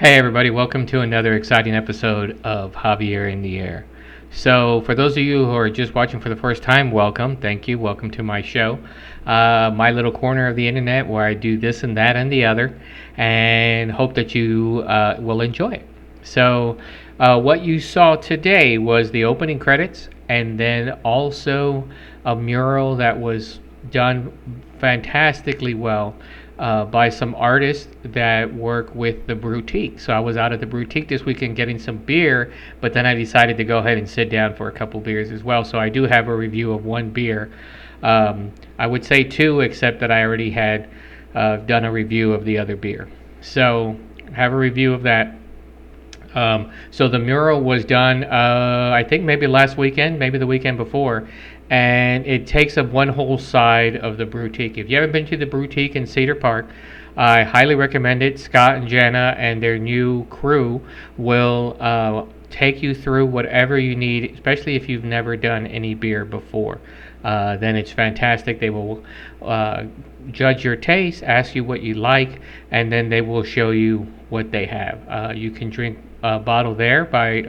Hey everybody, welcome to another exciting episode of Javier in the Air. So, for those of you who are just watching for the first time, welcome. Thank you. Welcome to my show, my little corner of the internet where I do this and that and the other, and hope that you will enjoy it. So, what you saw today was the opening credits, and then also a mural that was done fantastically well by some artists that work with the Boutique. So I was out at the Boutique this weekend getting some beer, but then I decided to go ahead and sit down for a couple beers as well. So I do have a review of one beer. I would say two, except that I already had done a review of the other beer. So have a review of that. So the mural was done, I think maybe last weekend, maybe the weekend before, and it takes up one whole side of the Boutique. If you haven't been to the Boutique in Cedar Park, I highly recommend it. Scott and Jenna and their new crew will take you through whatever you need, especially if you've never done any beer before. Then it's fantastic. They will judge your taste, ask you what you like, and then they will show you what they have. You can drink a bottle there by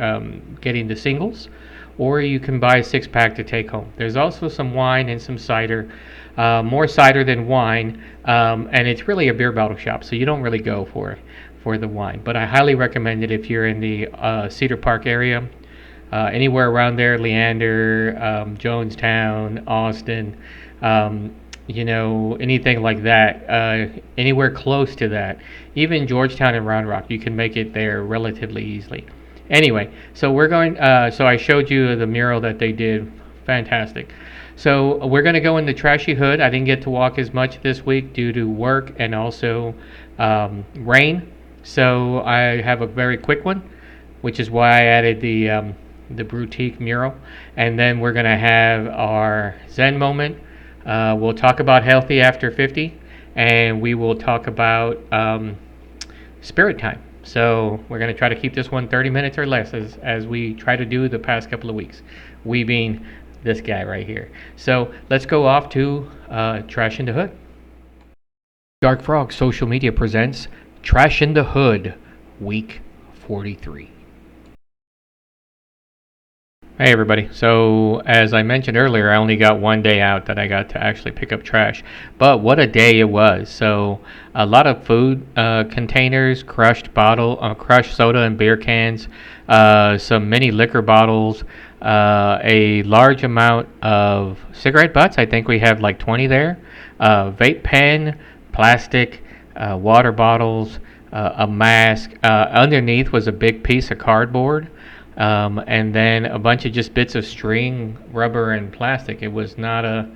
getting the singles, or you can buy a 6-pack to take home. There's also some wine and some cider, more cider than wine, and it's really a beer bottle shop, so you don't really go for the wine. But I highly recommend it if you're in the Cedar Park area, anywhere around there, Leander, Jonestown, Austin, anything like that, anywhere close to that, even Georgetown and Round Rock, you can make it there relatively easily. Anyway, so we're going. So I showed you the mural that they did, fantastic. So we're going to go in the Trashy Hood. I didn't get to walk as much this week due to work and also rain. So I have a very quick one, which is why I added the Boutique mural, and then we're going to have our Zen Moment. We'll talk about healthy after 50, and we will talk about spirit time. So we're going to try to keep this one 30 minutes or less as we try to do the past couple of weeks. We being this guy right here. So let's go off to Trash in the Hood. Dark Frog Social Media presents Trash in the Hood, Week 43. Hey everybody, so as I mentioned earlier, I only got one day out that I got to actually pick up trash, but what a day it was. So a lot of food containers, crushed soda and beer cans, some mini liquor bottles, a large amount of cigarette butts. I think we have like 20 there, vape pen, plastic, water bottles, a mask. Underneath was a big piece of cardboard. And then a bunch of just bits of string, rubber, and plastic. It was not a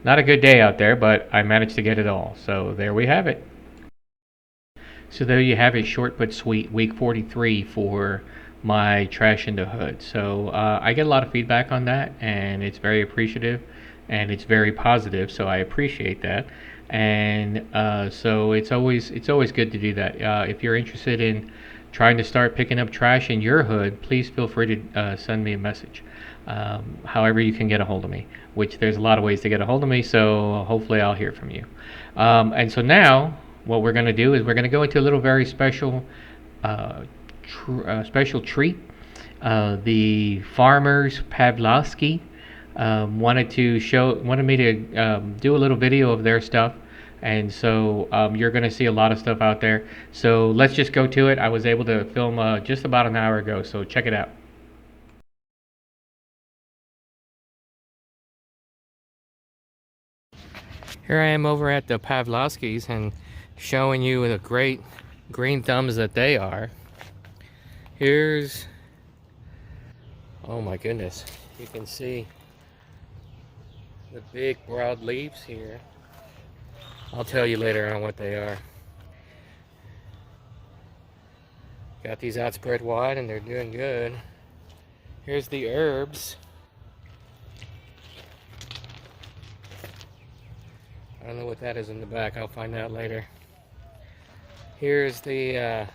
good day out there, but I managed to get it all. So there we have it. So there you have it, short but sweet, week 43 for my Trash in the Hood. So I get a lot of feedback on that, and it's very appreciative, and it's very positive. So I appreciate that, and so it's always good to do that. If you're interested in trying to start picking up trash in your hood, please feel free to send me a message. However you can get a hold of me, which there's a lot of ways to get a hold of me, so hopefully I'll hear from you. And so now what we're going to do is we're going to go into a little very special special treat. The farmers Pavolovsky wanted me to do a little video of their stuff. And so you're going to see a lot of stuff out there. So let's just go to it. I was able to film just about an hour ago, so check it out. Here I am over at the Pavolovskys and showing you the great green thumbs that they are. Oh my goodness, you can see the big broad leaves here. I'll tell you later on what they are. Got these outspread wide and they're doing good. Here's the herbs. I don't know what that is in the back. I'll find out later. Here's the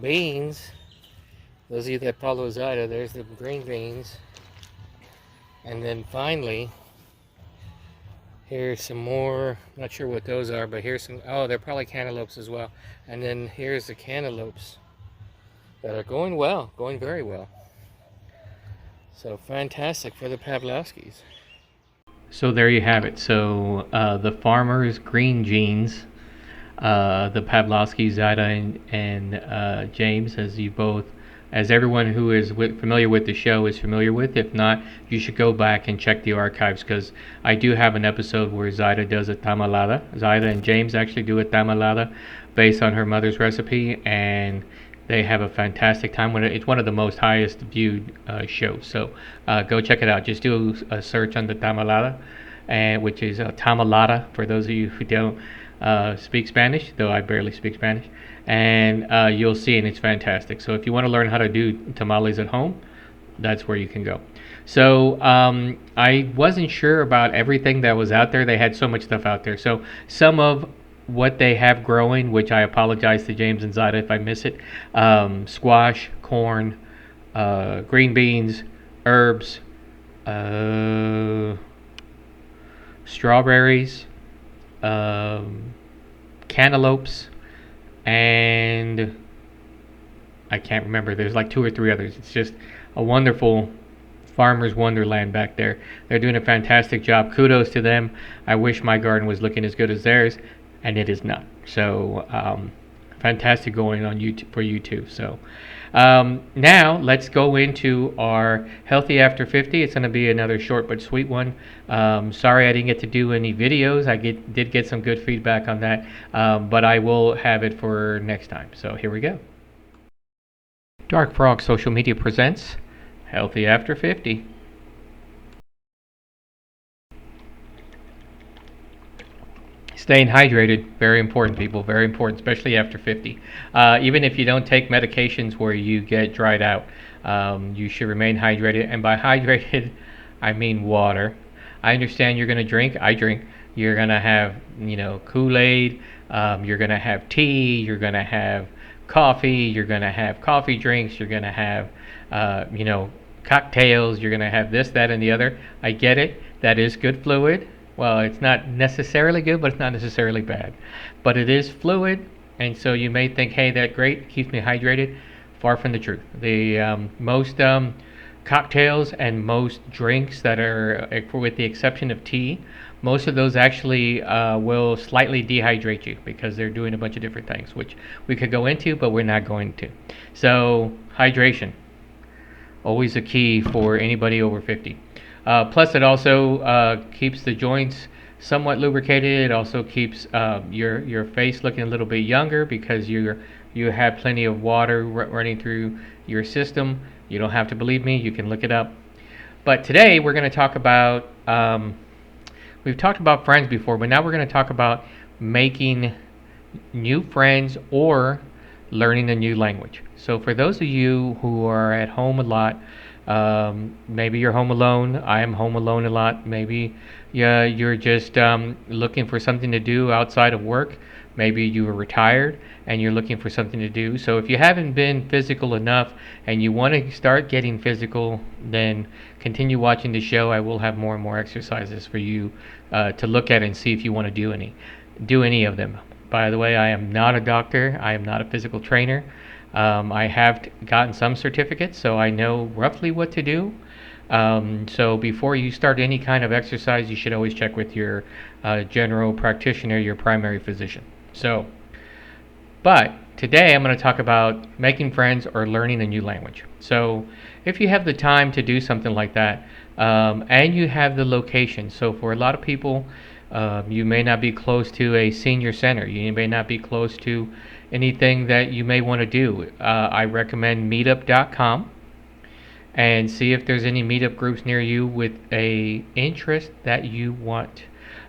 beans. Those of you that follow Zyda, there's the green beans. And then finally, here's some more, not sure what those are, but here's some, oh, they're probably cantaloupes as well. And then here's the cantaloupes. that are going well, going very well. So fantastic for the Pavlovskys. So there you have it. So the farmers' Grean Jeans, the Pavlovsky, Zada, and James, as everyone who is familiar with the show is familiar with. If not, you should go back and check the archives, because I do have an episode where Zida does a tamalada. Zida and James actually do a tamalada based on her mother's recipe, and they have a fantastic time. It's one of the most highest viewed shows. So go check it out. Just do a search on the tamalada, which is tamalada for those of you who don't speak Spanish, though I barely speak Spanish. And you'll see, and it's fantastic. So if you want to learn how to do tamales at home, that's where you can go. So I wasn't sure about everything that was out there. They had so much stuff out there. So some of what they have growing, which I apologize to James and Zada if I miss it, squash, corn, green beans, herbs, strawberries, cantaloupes, and I can't remember. There's like 2 or 3 others. It's just a wonderful farmer's wonderland back there. They're doing a fantastic job. Kudos to them. I wish my garden was looking as good as theirs, and it is not. So fantastic going on YouTube for you too. So now let's go into our healthy after 50. It's going to be another short but sweet one. Sorry I didn't get to do any videos. I did get some good feedback on that, but I will have it for next time. So here we go. Dark Frog Social Media presents Healthy After 50. Staying hydrated, very important, people, very important, especially after 50. Even if you don't take medications where you get dried out, you should remain hydrated. And by hydrated, I mean water. I understand you're going to drink. I drink. You're going to have, Kool-Aid. You're going to have tea. You're going to have coffee. You're going to have coffee drinks. You're going to have, cocktails. You're going to have this, that, and the other. I get it. That is good fluid. Well, it's not necessarily good, but it's not necessarily bad. But it is fluid, and so you may think, hey, that great, keeps me hydrated. Far from the truth. The most cocktails and most drinks that are, with the exception of tea, most of those actually will slightly dehydrate you because they're doing a bunch of different things, which we could go into, but we're not going to. So hydration, always a key for anybody over 50. Plus, it also keeps the joints somewhat lubricated. It also keeps your face looking a little bit younger because you have plenty of water running through your system. You don't have to believe me. You can look it up. But today we're going to talk about, we've talked about friends before, but now we're going to talk about making new friends or learning a new language. So for those of you who are at home a lot, maybe you're home alone. I am home alone a lot. Maybe you're just looking for something to do outside of work. Maybe you are retired and you're looking for something to do. So if you haven't been physical enough and you want to start getting physical, then continue watching the show. I will have more and more exercises for you to look at and see if you want to do any of them. By the way, I am not a doctor. I am not a physical trainer. I have gotten some certificates, so I know roughly what to do. So before you start any kind of exercise, you should always check with your general practitioner, your primary physician. But today I'm going to talk about making friends or learning a new language. So if you have the time to do something like that, and you have the location, so for a lot of people, you may not be close to a senior center. You may not be close to anything that you may want to do. I recommend meetup.com and see if there's any meetup groups near you with a interest that you want.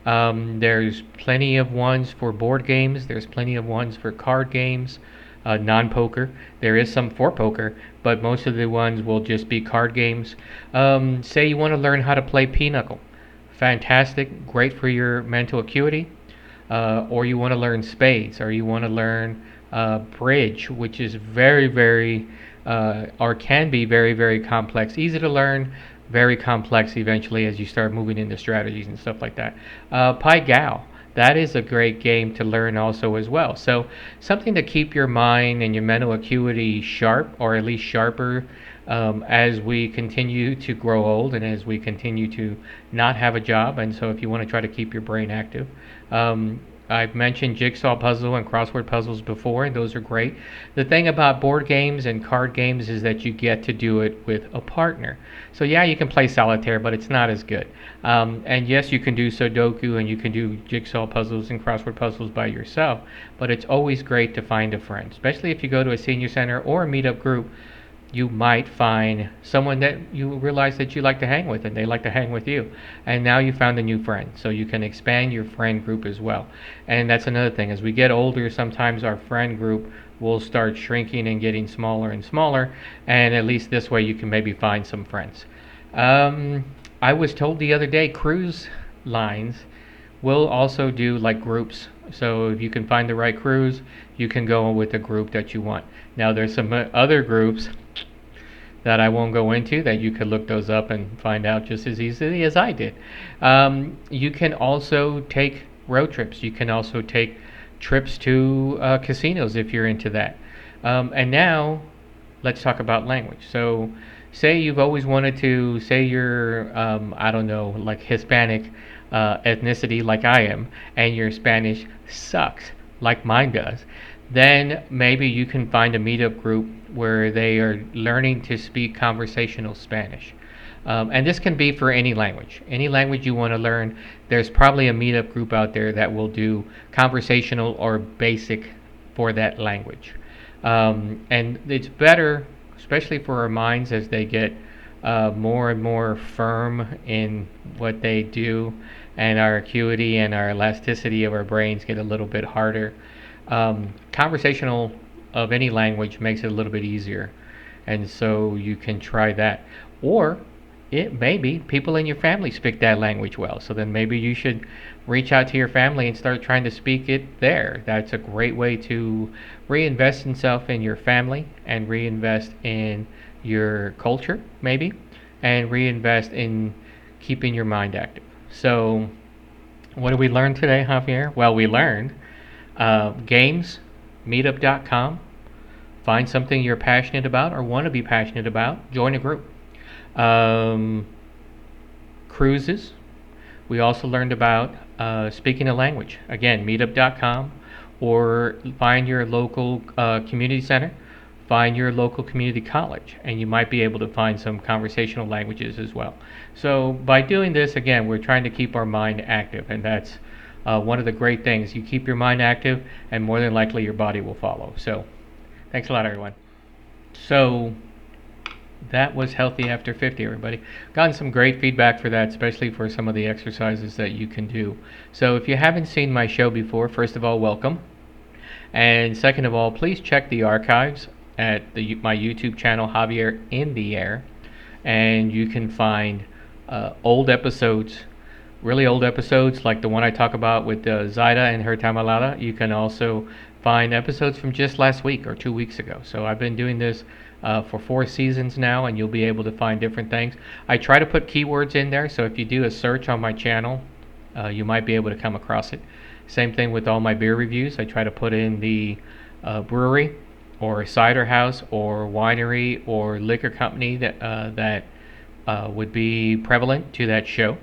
There's plenty of ones for board games. There's plenty of ones for card games, non-poker. There is some for poker, but most of the ones will just be card games. Say you want to learn how to play pinochle. Fantastic, great for your mental acuity. Or you want to learn spades, or you want to learn bridge, which is very, very, or can be very, very complex. Easy to learn, very complex eventually as you start moving into strategies and stuff like that. Pai Gao, that is a great game to learn also as well. So something to keep your mind and your mental acuity sharp, or at least sharper, as we continue to grow old and as we continue to not have a job. And so if you want to try to keep your brain active, I've mentioned jigsaw puzzle and crossword puzzles before, and those are great. The thing about board games and card games is that you get to do it with a partner. So yeah, you can play solitaire, but it's not as good. And yes, you can do Sudoku and you can do jigsaw puzzles and crossword puzzles by yourself, but it's always great to find a friend, especially if you go to a senior center or a meetup group. You might find someone that you realize that you like to hang with and they like to hang with you, and now you found a new friend, so you can expand your friend group as well. And that's another thing, as we get older, sometimes our friend group will start shrinking and getting smaller and smaller, and at least this way you can maybe find some friends. I was told the other day cruise lines will also do like groups, so if you can find the right cruise, you can go with the group that you want. Now there's some other groups that I won't go into, that you could look those up and find out just as easily as I did. You can also take road trips. You can also take trips to casinos if you're into that. And now let's talk about language. So say you've always wanted to, say you're, I don't know, like Hispanic ethnicity like I am, and your Spanish sucks like mine does, then maybe you can find a meetup group where they are learning to speak conversational Spanish. And this can be for any language. Any language you want to learn, there's probably a meetup group out there that will do conversational or basic for that language. And it's better, especially for our minds as they get more and more firm in what they do, and our acuity and our elasticity of our brains get a little bit harder. Conversational of any language makes it a little bit easier, and so you can try that. Or it maybe people in your family speak that language well, so then maybe you should reach out to your family and start trying to speak it there. That's a great way to reinvest yourself in your family and reinvest in your culture maybe, and reinvest in keeping your mind active. So what did we learn today, Javier? Well, we learned games, meetup.com. Find something you're passionate about or want to be passionate about. Join a group. Cruises. We also learned about speaking a language. Again, meetup.com, or find your local community center. Find your local community college, and you might be able to find some conversational languages as well. So by doing this, again, we're trying to keep our mind active, and that's one of the great things. You keep your mind active, and more than likely your body will follow. So thanks a lot, everyone. So that was Healthy After 50, everybody. Gotten some great feedback for that, especially for some of the exercises that you can do. So if you haven't seen my show before, first of all, welcome. And second of all, please check the archives at my YouTube channel, Javier In The Air. And you can find old episodes, really old episodes, like the one I talk about with Zaida and her tamalada. You can also find episodes from just last week or 2 weeks ago. So I've been doing this for 4 seasons now, and you'll be able to find different things. I try to put keywords in there, so if you do a search on my channel, you might be able to come across it. Same thing with all my beer reviews. I try to put in the brewery or cider house or winery or liquor company that would be prevalent to that show,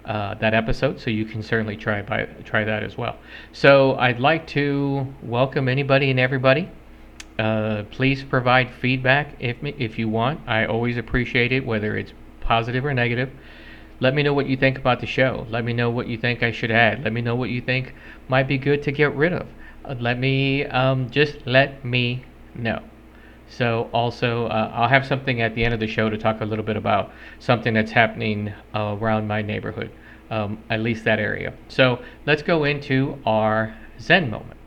that episode, so you can certainly try that as well. So I'd like to welcome anybody and everybody. Please provide feedback if you want. I always appreciate it, whether it's positive or negative. Let me know what you think about the show. Let me know what you think I should add. Let me know what you think might be good to get rid of. Let me know. So also, I'll have something at the end of the show to talk a little bit about something that's happening around my neighborhood, at least that area. So let's go into our Zen moment.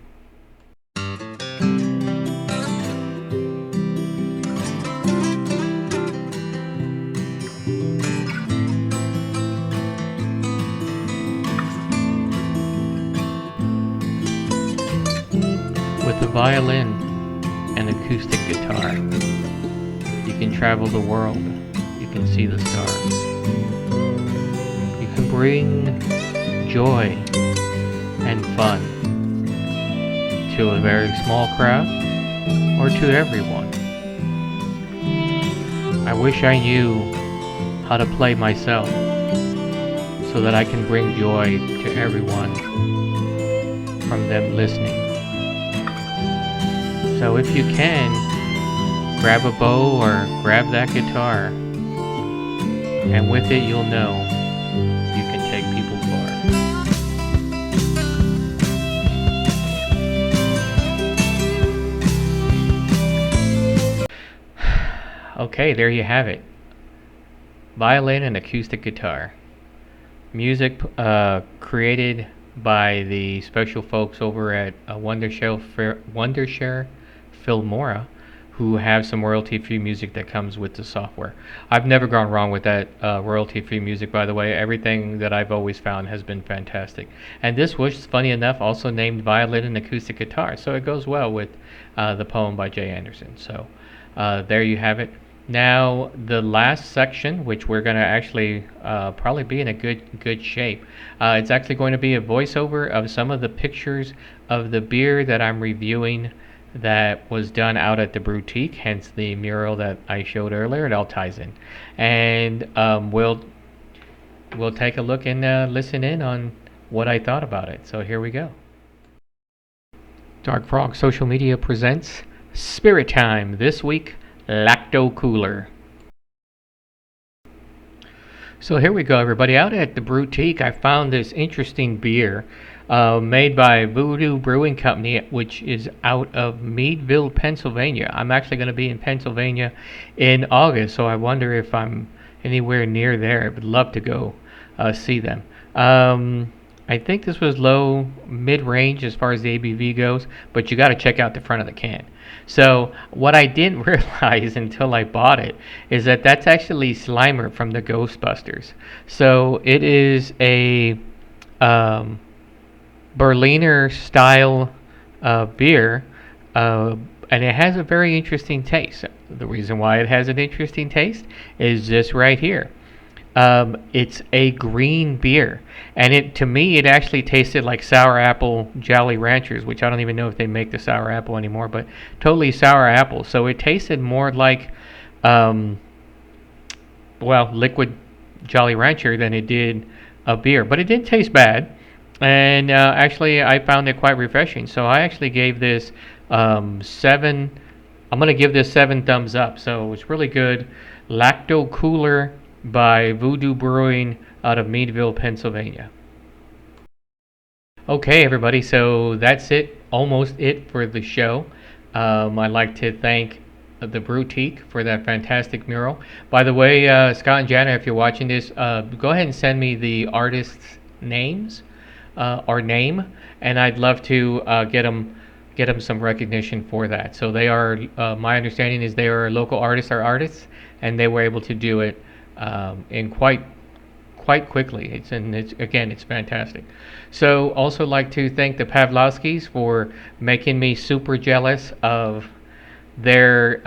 With a violin and acoustic guitar, you can travel the world, you can see the stars. You can bring joy and fun to a very small crowd or to everyone. I wish I knew how to play myself so that I can bring joy to everyone from them listening. So if you can, grab a bow or grab that guitar, and with it you'll know you can take people far. Okay, there you have it. Violin and acoustic guitar. Music created by the special folks over at Wondershare Filmora, who have some royalty-free music that comes with the software. I've never gone wrong with that royalty-free music, by the way. Everything that I've always found has been fantastic. And this was, funny enough, also named Violin and Acoustic Guitar, so it goes well with the poem by Jay Anderson. So there you have it. Now, the last section, which we're going to actually probably be in a good shape. It's actually going to be a voiceover of some of the pictures of the beer that I'm reviewing that was done out at the Boutique, hence the mural that I showed earlier. It all ties in. And we'll take a look and listen in on what I thought about it. So here we go. Dark Frog Social Media presents Spirit Time. This week, Lacto Cooler. So here we go, everybody. Out at the Boutique, I found this interesting beer made by Voodoo Brewing Company, which is out of Meaedville, Pennsylvania. I'm actually going to be in Pennsylvania in August, so I wonder if I'm anywhere near there. I would love to go see them. I think this was low, mid-range as far as the ABV goes, but you got to check out the front of the can. So what I didn't realize until I bought it is that that's actually Slimer from the Ghostbusters. So it is a Berliner style beer, and it has a very interesting taste. The reason why it has an interesting taste is this right here. It's a green beer, and to me it actually tasted like sour apple Jolly Ranchers, which I don't even know if they make the sour apple anymore, but totally sour apple. So it tasted more like liquid Jolly Rancher than it did a beer, but it didn't taste bad, and actually I found it quite refreshing. So I actually gave this 7. I'm going to give this 7 thumbs up. So it's really good. Lacto Cooler by Voodoo Brewing out of Meaedville, Pennsylvania. Okay, everybody, so that's it, almost it for the show. I'd like to thank the Boutique for that fantastic mural. By the way, Scott and Jana, if you're watching this, go ahead and send me the artists' names or name, and I'd love to get them some recognition for that. So they are, my understanding is they are local artists or artists, and they were able to do it in quite quickly. It's fantastic. So also like to thank the Pavolovskys for making me super jealous of their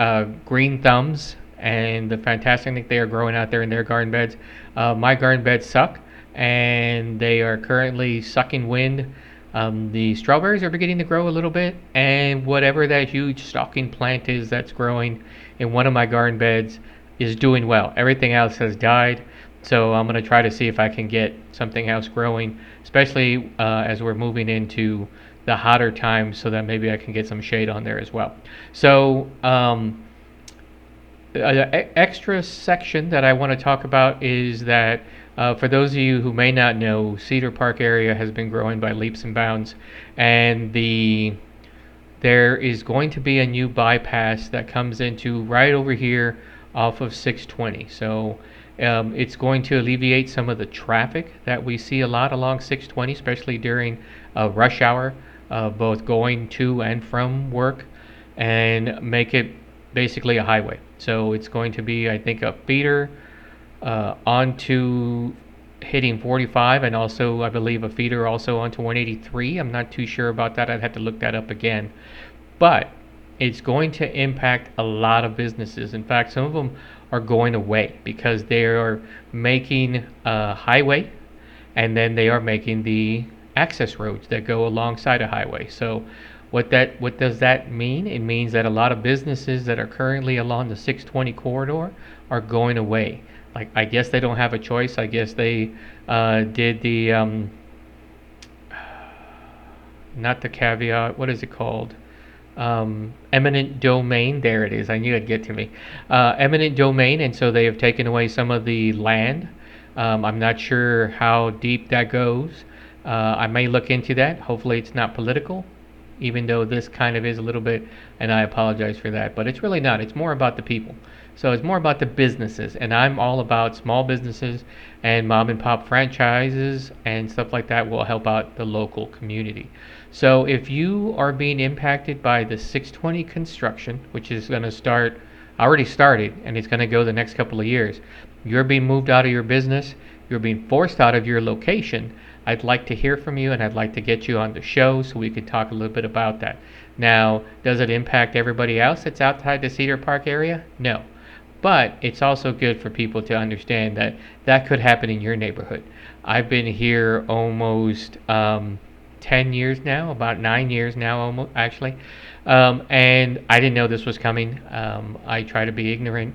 green thumbs and the fantastic thing they are growing out there in their garden beds. My garden beds suck, and they are currently sucking wind. The strawberries are beginning to grow a little bit, and whatever that huge stalking plant is that's growing in one of my garden beds is doing well. Everything else has died, so I'm going to try to see if I can get something else growing, especially as we're moving into the hotter times, so that maybe I can get some shade on there as well. So extra section that I want to talk about is that for those of you who may not know, Cedar Park area has been growing by leaps and bounds, and there is going to be a new bypass that comes into right over here off of 620. So it's going to alleviate some of the traffic that we see a lot along 620, especially during rush hour, both going to and from work, and make it basically a highway. So it's going to be, I think, a feeder onto hitting 45, and also I believe a feeder also onto 183. I'm not too sure about that. I'd have to look that up again. But it's going to impact a lot of businesses. In fact, some of them are going away because they are making a highway, and then they are making the access roads that go alongside a highway. So what does that mean? It means that a lot of businesses that are currently along the 620 corridor are going away. Like, I guess they don't have a choice. I guess they did the not the caveat. What is it called? Eminent domain. There it is. I knew it'd get to me. Eminent domain, and so they have taken away some of the land. I'm not sure how deep that goes. I may look into that. Hopefully, it's not political, even though this kind of is a little bit, and I apologize for that. But it's really not. It's more about the people. So it's more about the businesses, and I'm all about small businesses and mom and pop franchises and stuff like that will help out the local community. So if you are being impacted by the 620 construction, which is going to start, already started, and it's going to go the next couple of years, you're being moved out of your business, you're being forced out of your location, I'd like to hear from you and I'd like to get you on the show so we can talk a little bit about that. Now, does it impact everybody else that's outside the Cedar Park area? No. But it's also good for people to understand that that could happen in your neighborhood. I've been here almost 10 years now, about 9 years now, almost actually, and I didn't know this was coming. I try to be ignorant,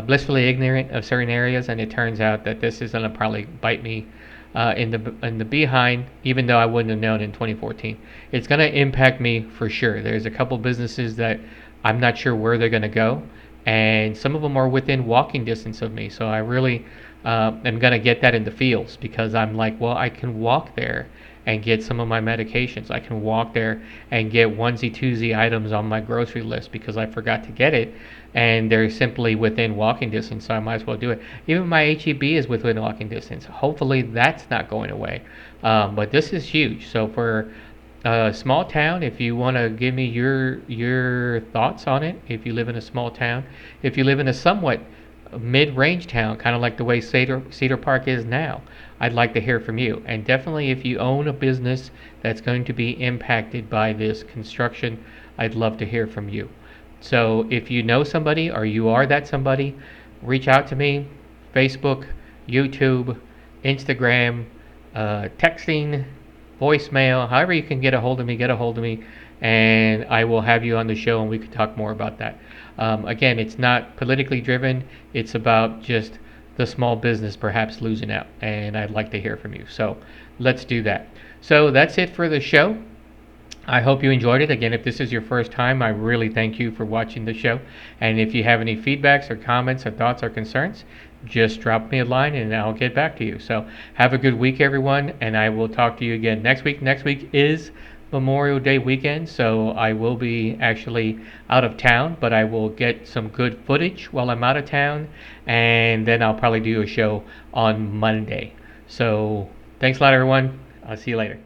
blissfully ignorant of certain areas, and it turns out that this is going to probably bite me in the behind, even though I wouldn't have known in 2014. It's going to impact me for sure. There's a couple businesses that I'm not sure where they're going to go, and some of them are within walking distance of me. So I really am going to get that in the fields because I'm like, well, I can walk there and get some of my medications. I can walk there and get onesie twosie items on my grocery list because I forgot to get it, and they're simply within walking distance, so I might as well do it. Even my HEB is within walking distance. Hopefully that's not going away, but this is huge. So for a small town, if you want to give me your thoughts on it, if you live in a small town, if you live in a somewhat mid-range town, kind of like the way Cedar Park is now, I'd like to hear from you. And definitely if you own a business that's going to be impacted by this construction, I'd love to hear from you. So if you know somebody or you are that somebody, reach out to me. Facebook, YouTube, Instagram, texting, voicemail, however you can get a hold of me, and I will have you on the show and we can talk more about that. Again, it's not politically driven. It's about just the small business perhaps losing out, and I'd like to hear from you. So let's do that. So that's it for the show. I hope you enjoyed it. Again, if this is your first time, I really thank you for watching the show. And if you have any feedbacks or comments or thoughts or concerns, just drop me a line and I'll get back to you. So have a good week, everyone, and I will talk to you again next week. Next week is Memorial Day weekend, so I will be actually out of town, but I will get some good footage while I'm out of town, and then I'll probably do a show on Monday. So thanks a lot, everyone. I'll see you later.